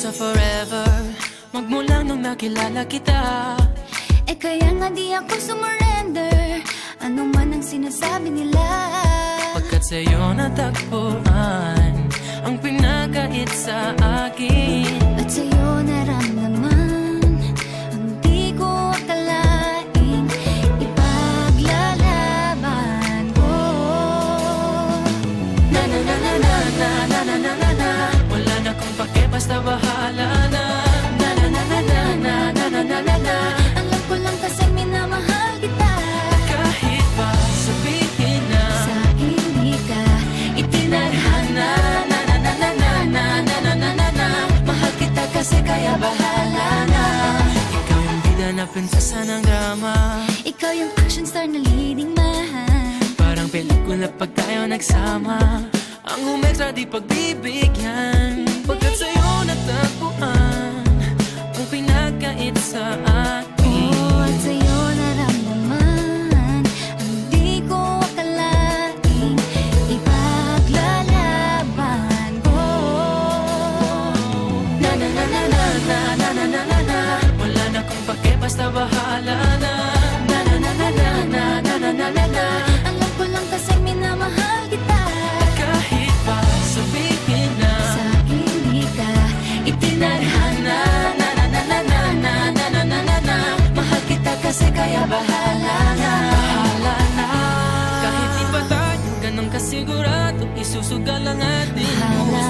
sa forever, magmula nung nakilala kita. Eh kaya nga di ako sumurrender, ano man ang sinasabi nila. Pagkat sa'yo natagpuan ang pinakait sa akin, At sa'yo naramdaman ang di ko akalaing ipaglalaban ko. na na na na na na na na na na na. Wala na kung pake, basta bahala na. Na na na na na na na na na na na. Alam ko lang kasi minamahal kita. Kahit pa sabihin na Sa hindi ka itinadhana. na na na na na na na na na na na. Mahal kita kasi kaya bahala na. Ikaw yung bida na prinsesa ng drama, Ikaw yung action star na leading man. parang pelikula pag tayo nagsama. Ang umextra di pagbibigyan, pagkat sa'yo natagpuan ang pinagkait sa akin. At sa'yo naramdaman ang di ko akalaing ipaglalaban ko. Na na na na na na na na na na na. Wala na kung pake, basta bahala na. Na na na na na na na na na na na. Alam ko lang kasi minamahal kita. Kahit pa sabihin na Sa hindi ka itinadhana. na na na na na na na na na na na. Mahal kita kasi kaya bahala na. Bahala na. Kahit di pa tayo ganun kasigurado, isusugal ang ating Bahala